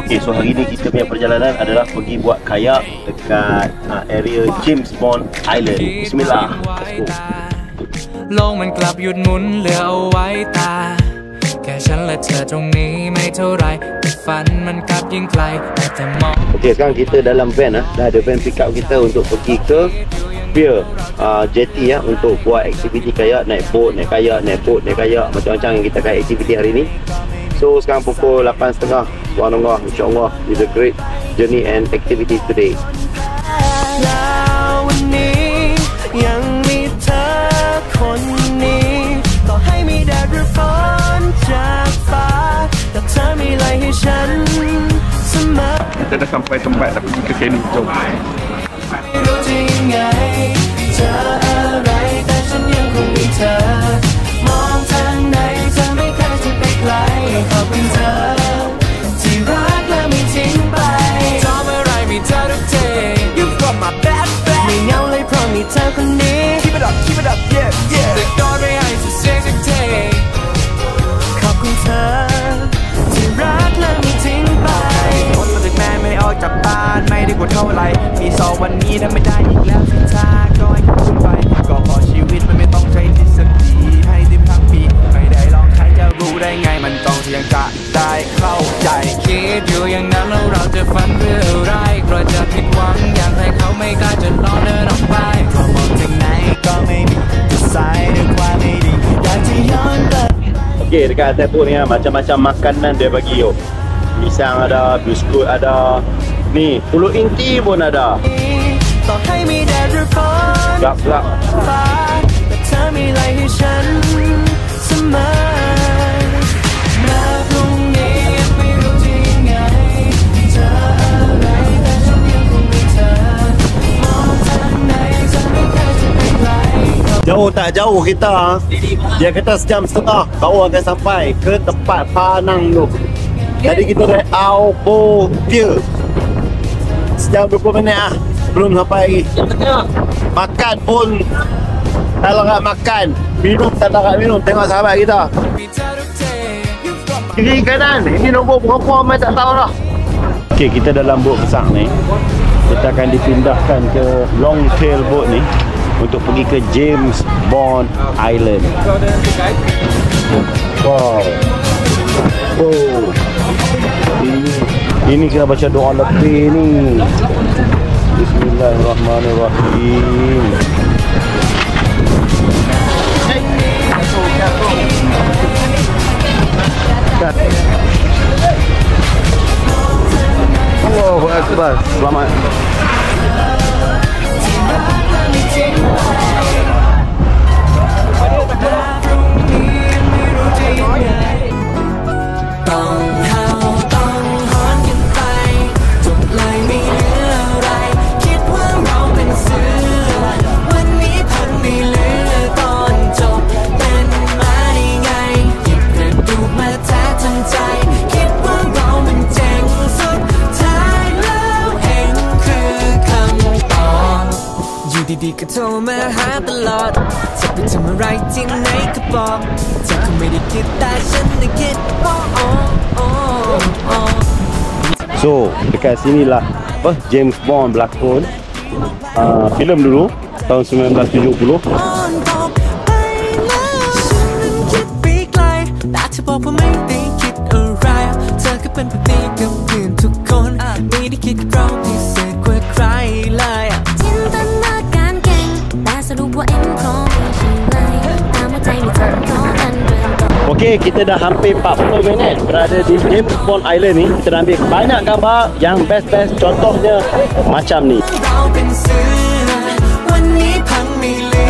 Okay, so hari ni kita punya perjalanan adalah pergi buat kayak dekat area James Bond Island. Bismillah, let's go. โลกมันกลับหยุดหมุนเหลือเอาไว้ตาแค่ฉันและเธอตรงนี้ไม่เท่าไรแต่ฝันมันกลับยิ่งไกลแต่จะมอง Okay, sekarang kita dalam van dah ada van pick up kita untuk pergi ke pier jetty untuk buat aktiviti kayak naik boat, naik kayak, naik boat, naik kayak, macam-macam yang kita akan aktiviti hari ni. So sekarang pukul 8.30. Subhanallah, insyaAllah is a great journey and activity today. Kita dah sampai tempat dah pergi ke Kenny. Jom. Keep it up, keep it up, yeah, yeah. แต่โดนไม่ให้สุดเสียงสักทีขอบคุณเธอที่รักและไม่ทิ้งไปคนมาถึงแม่ไม่ออกจากบ้านไม่ได้กว่าเท่าไรมีสองวันนี้ถ้าไม่ได้อีกแล้วสิท่าก็ให้คุณไปก็พอชีวิตมันไม่ต้องใช้ทฤษฎีให้ดิบทั้งปีไม่ได้ลองใครจะรู้ได้ไงมันต้องเพียงจะได้เข้าใจคิดอยู่อย่างนั้นแล้วเราจะฝันเพื่ออะไรกลัวจะผิดหวังอย่างไรเขาไม่กล้าจะลองเดินออกไปก็มองถึงไหนก็ไม่มีจะสายด้วยความไม่ดีอยากจะย้อนกลับ Okay, dekat atas pun ni macam-macam makanan dia bagi yo. Pisang ada, biskut ada. Ni, pulut inti pun ada. Gelap-gelap. Jauh tak jauh kita. Dia kata sejam setengah baru akan sampai ke tempat Panang tu. Jadi kita dari Aupo Pier. Sejam 20 minit belum sampai lagi. Makan pun tak larat makan. Minum tak larat minum. Tengok sahabat kita. Kiri kanan. Ini nombor berapa mai tak tahu lah. Okay, kita dalam boat besar ni. Kita akan dipindahkan ke long tail boat ni untuk pergi ke James Bond Island. Wow. Oh. Ini kena baca doa lebih ni. Bismillahirrahmanirrahim. Allahu Akbar. Selamat.ดีๆก็โทรมาหาตลอดจะไปทำอะไรที่ไหนก็บอกเธอคงไม่ได้คิดแต่ฉันได้คิด So, dekat sinilah apa James Bond berlakon. Filem dulu tahun 1970. Okey, kita dah hampir 40 minit berada di James Bond Island ni. Kita dah ambil banyak gambar yang best-best, contohnya macam ni.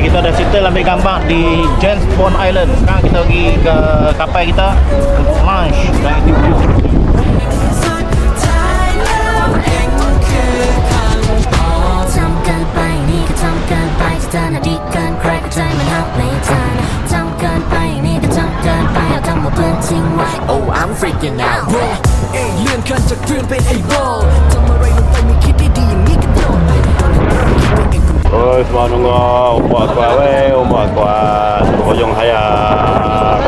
Kita dah settle ambil gambar di James Bond Island. Sekarang kita pergi ke kapal kita untuk lunch dan aktiviti. Oh, I'm freaking out. เลื่อนขั้นจากเพื่อนเป็นไอ้บอลทำอะไรลงไปไม่คิดได้ดีอย่างนี้กันโดน Oh, subhanallah. Allahu Akbar. Allahu Akbar. Berhujung hayat.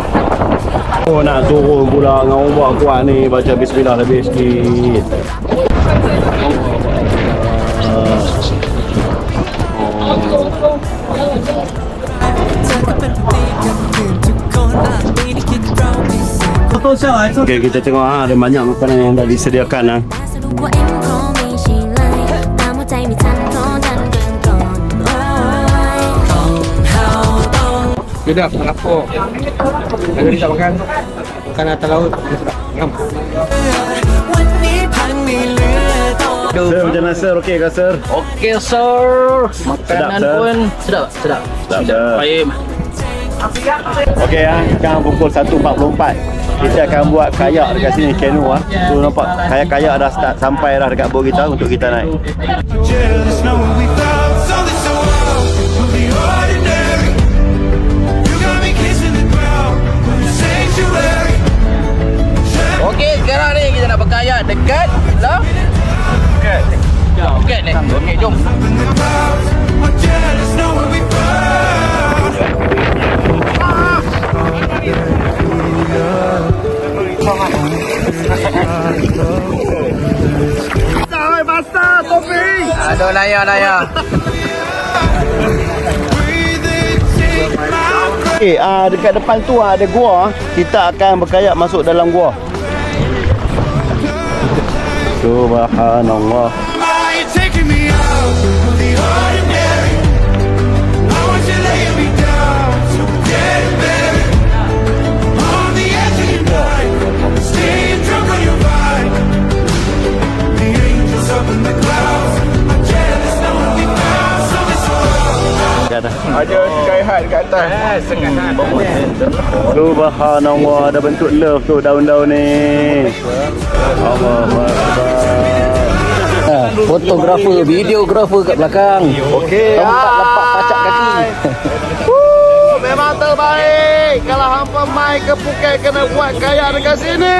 Oh, nak turun pula dengan ombak kuat ni. Baca bismillah lebih sikit. Okay, kita tengok ada banyak makanan yang dah disediakan . Sedap, lapar. Ada ni tak makan? Makan atas laut. Ngam. Sir, macam mana sir? Okey ke sir? Okey sir. Makanan Sedap, pun sedap. Baik. Okey sekarang pukul 1.44. Kita akan buat kayak dekat sini, canoe . Tu nampak kayak-kayak dah start sampai dah dekat bot kita untuk kita naik. Okey, sekarang ni kita nak berkayak dekat lah. Okey ni. Okey, jom. Oi, basah topeng. Aduh, layar. Okey, dekat depan tu ada gua. Kita akan berkayak masuk dalam gua. Subhanallah. Ada sky high dekat atas. Sky high. Subhanallah, ada bentuk love tu daun-daun ni. Allahu Akbar. Fotografer, videografer kat belakang. Okey. Lepak pacak kaki. Memang terbaik. Kalau hampa mai ke Phuket kena buat kayak dekat sini.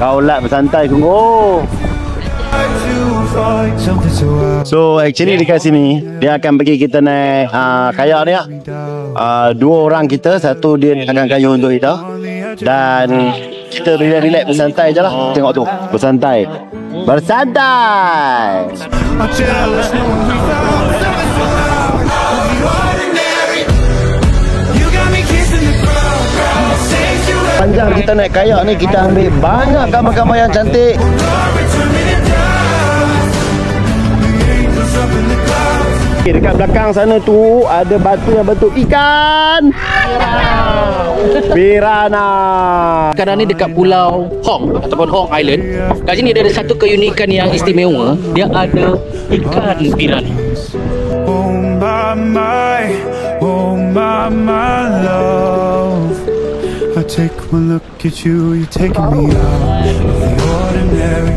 Kau lat bersantai sungguh. So actually dekat sini dia akan bagi kita naik kayak ni . 2 orang kita, satu dia akan kayu untuk kita. Dan kita relax bersantai je lah. Tengok tu, bersantai. Panjang kita naik kayak ni, kita ambil banyak gambar-gambar yang cantik. Okay, dekat belakang sana tu ada batu yang bentuk ikan. Piranha. Sekarang ni dekat Pulau Hong ataupun Hong Island. Kat sini dia ada satu keunikan yang istimewa. Dia ada ikan piranha. Oh my love. I take one look at you, you're taking me out of the ordinary.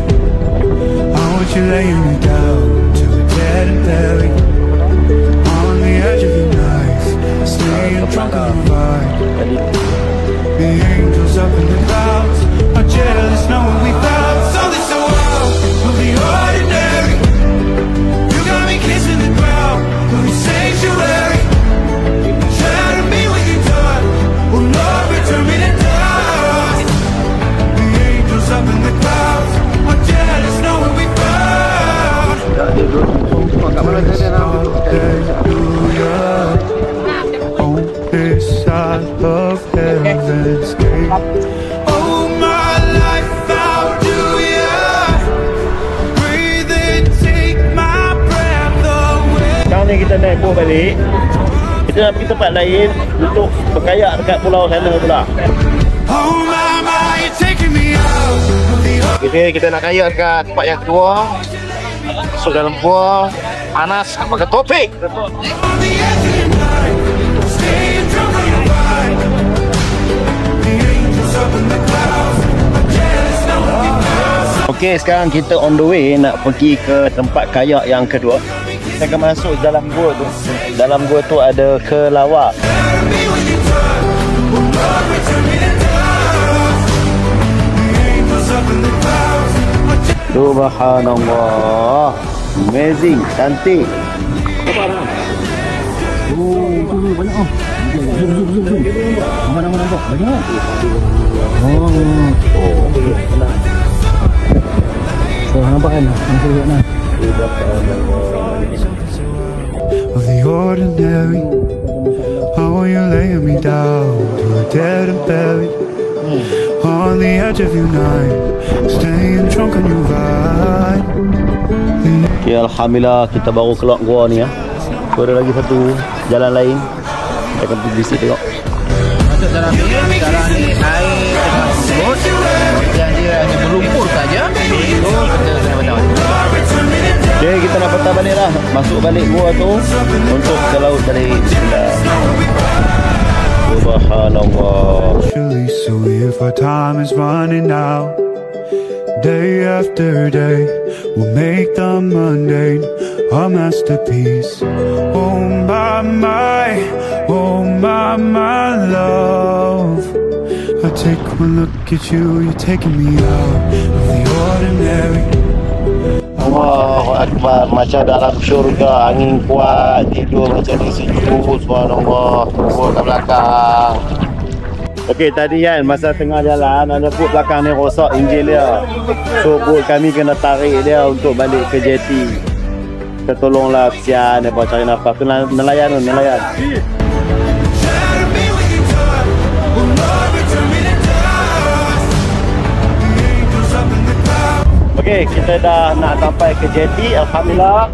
I want you laying me down to the dead and buried. On the edge of your knife, staying drunk on your vibe. The angels up in the clouds are jealous knowing we found something so wild. We'll be ordinary. You got me kissing the ground, we'll be sanctuary. Shadow me when you're done. Oh Lord, return me to dust. The angels up in the clouds are jealous knowing we found. On this side of heaven's gate. Oh my life, how do you breathe and take my breath away? Sekarang ni kita naik bot balik. Kita nak pergi tempat lain untuk berkayak dekat pulau sana pula. Oh my, you're taking me out of the Kita nak kayak dekat tempat yang kedua. Masuk dalam gua. Panas, pakai topik. on the edge of your night, staying drunk on your vibe. The angels up in the clouds are jealous knowing we found. Okey, sekarang kita on the way nak pergi ke tempat kayak yang kedua. Kita akan masuk dalam gua tu. Dalam gua tu ada kelawar. Shadow me when you're done. Oh Lord, return me to dust. The angels up in the clouds are jealous. Subhanallah. Amazing, cantik. Apa dah? Oh, banyak oh. Zoom. Mana nampak? Banyak. Oh, nampak kan? Nampak lihat nah. Of the ordinary, how are you laying me down to a dead and buried on the edge of your night, staying drunk on your ride. Okay, alhamdulillah kita baru keluar gua ni ya. Ada lagi satu jalan lain. Kita akan pergi visit tengok. Masuk dalam ni, sekarang ni air tengah surut. Kemudian dia hanya berlumpur saja. So kita kena patah balik. Okay, kita nak patah balik lah. Masuk balik gua tu untuk ke laut balik. Bismillah. Subhanallah. So if our time is running out, day after day, we'll make the mundane a masterpiece. Oh my love, I take one look at you, you're taking me out of the ordinary. Allahu Akbar, macam dalam syurga, angin kuat, tidur macam ni sejuk. Subhanallah, kubur kat belakang. Okey, tadi kan masa tengah jalan ada boat belakang ni rosak enjin dia. So boat kami kena tarik dia untuk balik ke jeti. Kita tolonglah kesian mereka cari nafkah. Tu nelayan. Okey, kita dah nak sampai ke jeti. Alhamdulillah.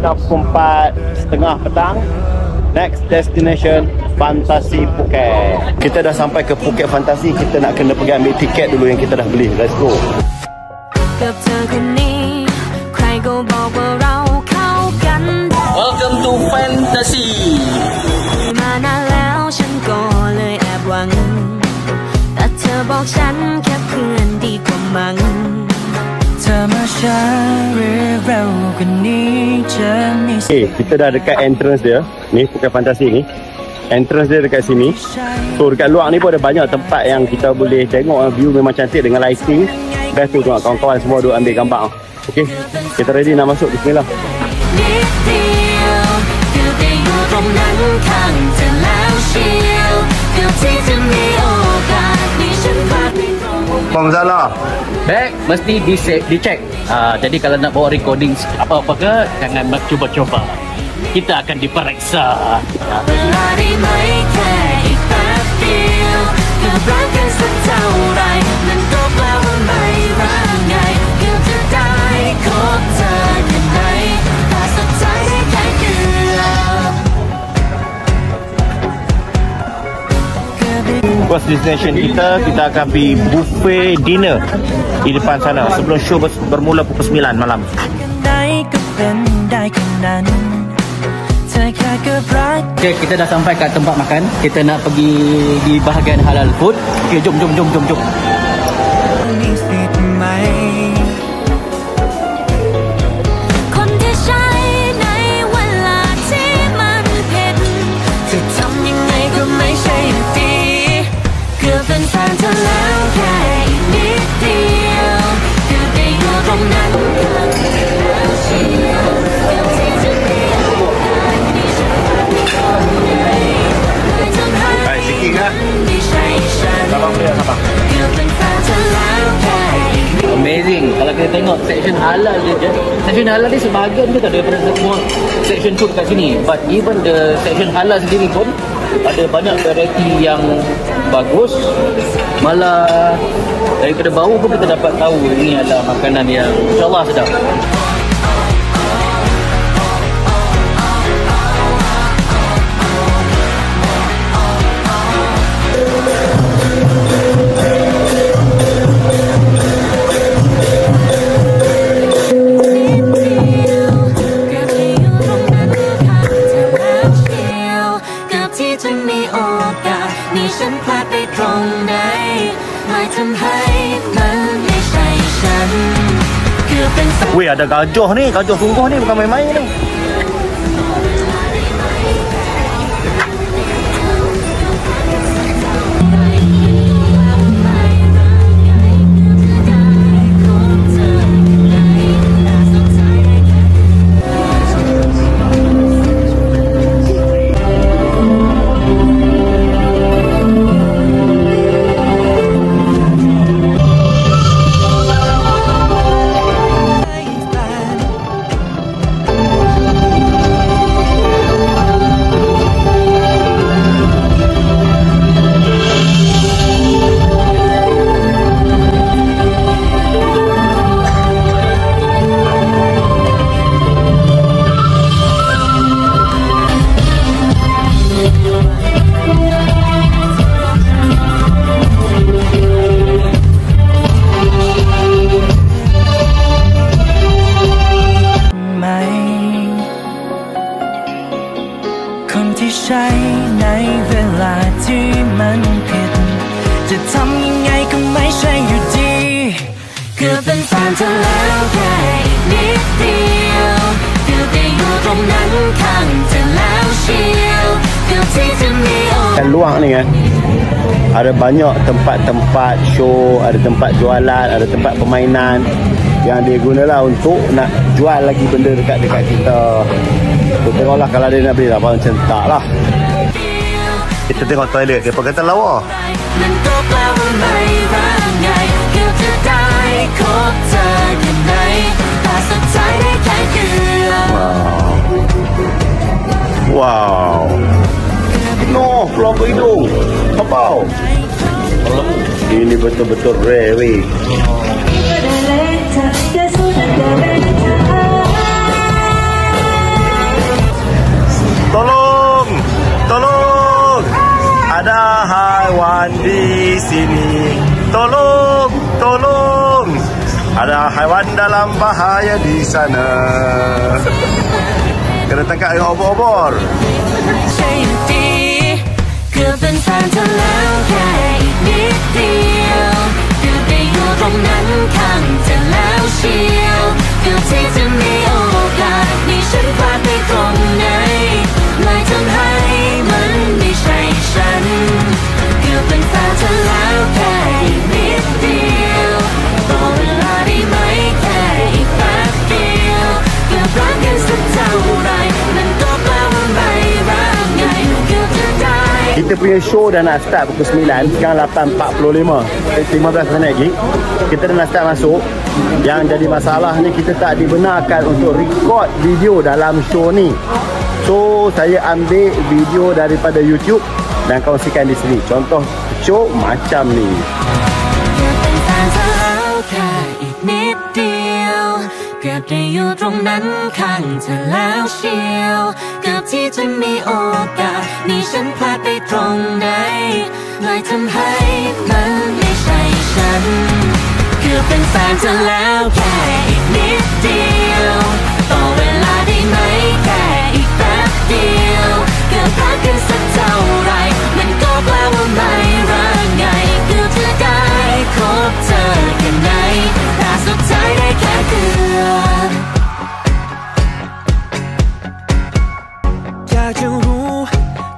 Pukul 4:30 petang. Next destination Fantasi Phuket. Kita dah sampai ke Phuket Fantasi. Kita nak kena pergi ambil tiket dulu yang kita dah beli. Let's go. Welcome to Fantasy. Okay, kita dah dekat entrance dia. Ni Phuket Fantasi ni. Entrance dia dekat sini. So dekat luar ni pun ada banyak tempat yang kita boleh tengok. View memang cantik dengan lighting. Best tu tengok kawan-kawan semua duk ambil gambar. Okay, kita ready nak masuk. Bismillah. Masalah. Bag mesti dicek. Jadi kalau nak bawa recording apa-apa ke, jangan cuba-cuba. Kita akan diperiksa. First destination kita akan pergi buffet dinner di depan sana sebelum show bermula pukul 9 malam. Okay, kita dah sampai kat tempat makan. Kita nak pergi di bahagian halal food. Okay, jom. Amazing. Kalau kita tengok section halal je, section halal ni sebahagian je tak daripada semua section food kat sini. But even the section halal sendiri pun ada banyak variety yang bagus. Malah daripada bau pun kita dapat tahu ini adalah makanan yang insyaAllah sedap. Weh, ada gajah ni, gajah sungguh ni, bukan main-main ni. Kat luar ni kan, ada banyak tempat-tempat show, ada tempat jualan, ada tempat permainan yang dia gunalah untuk nak jual lagi benda dekat kita. So, tengoklah kalau dia nak beli lah, macam tak lah. Kita tengok toilet dia kata lawa. Wow. No, pelongkok hidung. Apa? Ini betul-betul rare weh. Tolong! Tolong! Ada haiwan di sini. Tolong! Tolong! Ada haiwan dalam bahaya di sana. Kena tangkap dengan obor-obor. เกือบเป็นแฟนเธอแล้วแค่อีกนิดเดียวเกือบได้อยู่ตรงนั้นข้างเธอแล้วเชียวเกือบที่จะมีโอกาสนี่ฉันพลาดไปตรงไหนเลยทำให้มันไม่ใช่ฉันเกือบเป็นแฟนเธอแล้วแค่อีกนิดเดียวต่อเวลาได้ไหมแค่อีกแป๊บเดียวเกือบรักกันสักเท่าไรมันก็แปลว่าไม่รักไงเกือบจะได้ Kita punya show dah nak start pukul 9. Sekarang 8.45, 15 minit lagi kita dah nak start masuk. Yang jadi masalah ni, kita tak dibenarkan untuk record video dalam show ni. So saya ambil video daripada YouTube dan kongsikan di sini. Contoh show macam ni.เกือบได้อยู่ตรงนั้นข้างเธอแล้วเชียวเกือบที่จะมีโอกาสนี่ฉันพลาดไปตรงไหนเลยทำให้มันไม่ใช่ฉันเกือบเป็นแฟนเธอแล้วแค่อีกนิดเดียวต่อเวลาได้ไหมแค่อีกแป๊บเดียวเกือบรักกันสักเท่าไรมันก็แปลว่าไม่รักไงเกือบจะได้คบเธอแค่ไหนแต่สุดท้ายได้แค่เกือบอยากจะรู้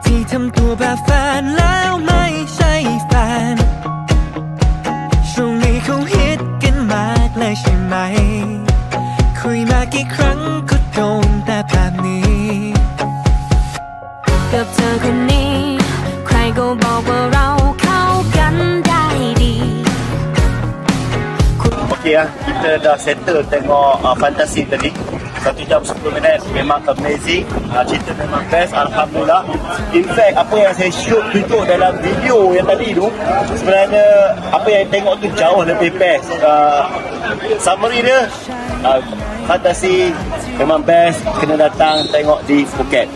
ที่ทำตัวแบบแฟนแล้วไม่ใช่แฟนช่วงนี้เขาฮิตกันมากเลยใช่ไหมคุยมากี่ครั้งก็โดนแต่แบบนี้กับเธอคนนี้ใครก็บอกว่าเราเข้ากันได้ดี Okey lah, kita dah settle tengok Fantasi tadi 1 jam 10 minit, memang amazing. Cerita memang best, Alhamdulillah. In fact, apa yang saya shoot tunjuk dalam video yang tadi tu, sebenarnya apa yang tengok tu jauh lebih best. Summary dia, Fantasi memang best, kena datang tengok di Phuket.